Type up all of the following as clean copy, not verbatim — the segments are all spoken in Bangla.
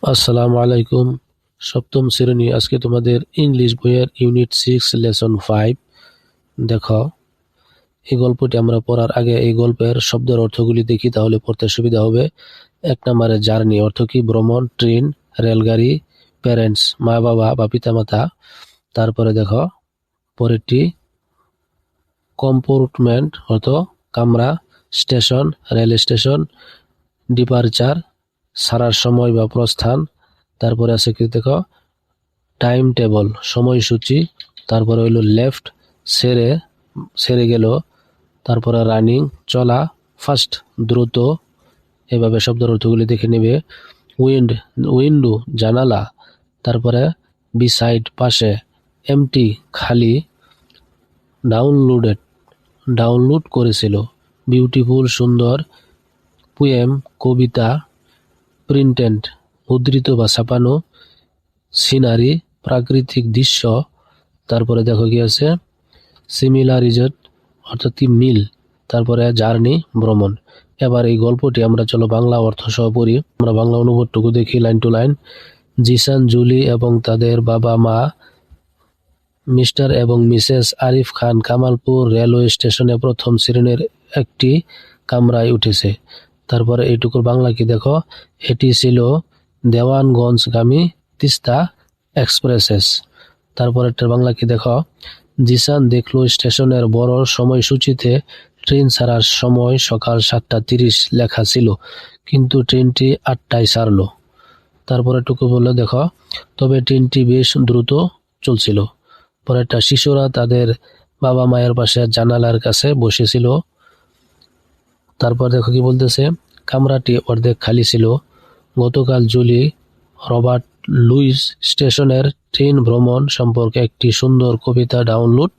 আসসালামু আলাইকুম। সপ্তম শ্রেণী, আজকে তোমাদের ইংলিশ বইয়ের ইউনিট 6 লেসন 5 দেখো। এই গল্পটি আমরা পড়ার আগে এই গল্পের শব্দের অর্থগুলি দেখি, তাহলে পড়তে সুবিধা হবে। 1 নম্বরে জার্নি অর্থ কি? ভ্রমণ, ট্রেন, রেলগাড়ি। প্যারেন্টস মা বাবা বা পিতামাতা। তারপরে দেখো পরেরটি কম্পার্টমেন্ট অর্থ কামরা। Station rail station. ডিপারচার ছাড়ার সময় বা প্রস্থান। তারপরে আছে কি দেখো টাইম টেবল সময়সূচি। তারপরে হইল লেফট ছেড়ে গেল। তারপরে রানিং চলা। ফাস্ট দ্রুত। এভাবে শব্দের অর্থগুলি দেখে নেবে। উইন্ডো জানালা। তারপরে বিসাইড পাশে। এমটি খালি। ডাউনলোড করেছিল। বিউটিফুল সুন্দর। পোয়েম কবিতা। প্রিন্টেড মুদ্রিত বা ছাপানো। সিনারি প্রাকৃতিক দৃশ্য। তারপরে দেখো কি আছে সিমিলারিজেট অর্থাৎ মিল। তারপরে জার্নি ভ্রমণ। এবার এই গল্পটি আমরা চলো বাংলা অর্থ সহ পড়ি। আমরা বাংলা অনুবাদটুকু দেখি line to line. Jisan, Julie এবং তাদের বাবা মা মিস্টার এবং মিসেস আরিফ খান কামালপুর রেলওয়ে স্টেশনে প্রথম শ্রেণীর একটি কামরায় উঠেছে। তারপরে এইটুকুর বাংলা কি দেখো, এটি ছিল দেওয়ানগঞ্জগামী তিস্তা এক্সপ্রেসেস। তারপরে বাংলা কি দেখো, জিসান দেখলো স্টেশনের বড় সময়সূচিতে ট্রেন ছাড়ার সময় সকাল 7:30 লেখা ছিল, কিন্তু ট্রেনটি 8টায় ছাড়লো। তারপরে টুকু বললে দেখো, তবে ট্রেনটি বেশ দ্রুত চলছিল। পরেরটা শিশুরা তাদের বাবা মায়ের পাশে জানালার কাছে বসেছিল। তারপর দেখো কি বলতেছে, কামরাটি অর্ধেক খালি ছিল। গতকাল জুলি রবার্ট লুইস স্টেশনের ট্রেন ভ্রমণ সম্পর্কে একটি সুন্দর কবিতা ডাউনলোড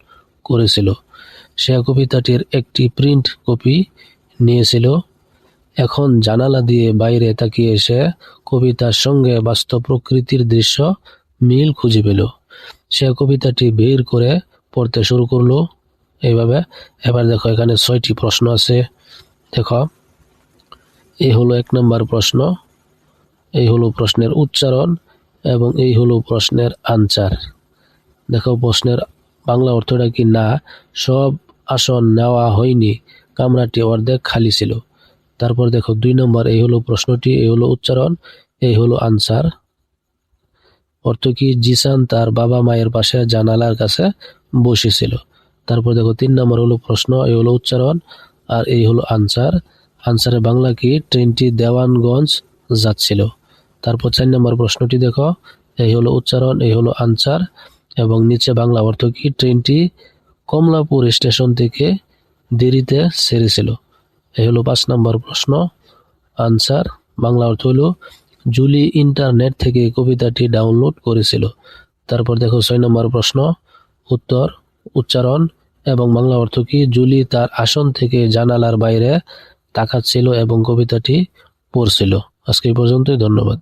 করেছিল। সে কবিতাটির একটি প্রিন্ট কপি নিয়েছিল। এখন জানালা দিয়ে বাইরে তাকিয়ে সে কবিতার সঙ্গে বাস্তব প্রকৃতির দৃশ্য মিল খুঁজে পেল। সে কবিতাটি বের করে পড়তে শুরু করলো এইভাবে। এবার দেখো এখানে 6টি প্রশ্ন আছে। দেখো এই হলো 1 নম্বর প্রশ্ন, এই হলো প্রশ্নের উচ্চারণ এবং এই হলো প্রশ্নের আনসার। দেখো প্রশ্নের বাংলা অর্থটা কি, না সব আসন নেওয়া হয়নি, কামরাটি অর্ধেক খালি ছিল। তারপর দেখো 2 নম্বর, এই হলো প্রশ্নটি, এই হলো উচ্চারণ, এই হলো আনসার। অর্থ কি, জিসান তার বাবা মায়ের পাশে জানালার কাছে বসেছিল। তারপর দেখো 3 নম্বর হলো প্রশ্ন, এই হলো উচ্চারণ আর এই হলো আনসার। আনসারের বাংলা কি, ট্রেনটি দেওয়ানগঞ্জ যাচ্ছিল। তারপর 4 নম্বর প্রশ্নটি দেখো, এই হলো উচ্চারণ, এই হলো আনসার এবং নিচে বাংলা অর্থ কি, ট্রেনটি কমলাপুর স্টেশন থেকে দেরিতে ছেড়েছিল। এই হলো 5 নম্বর প্রশ্ন, আনসার। বাংলা অর্থ হলো জুলি ইন্টারনেট থেকে কবিতাটি ডাউনলোড করেছিল। তারপর দেখো 6 নম্বর প্রশ্ন, উত্তর, উচ্চারণ এবং বাংলা অর্থ কি, জুলি তার আসন থেকে জানালার বাইরে তাকাচ্ছিল এবং কবিতাটি পড়ছিল। আজকে এই পর্যন্তই, ধন্যবাদ।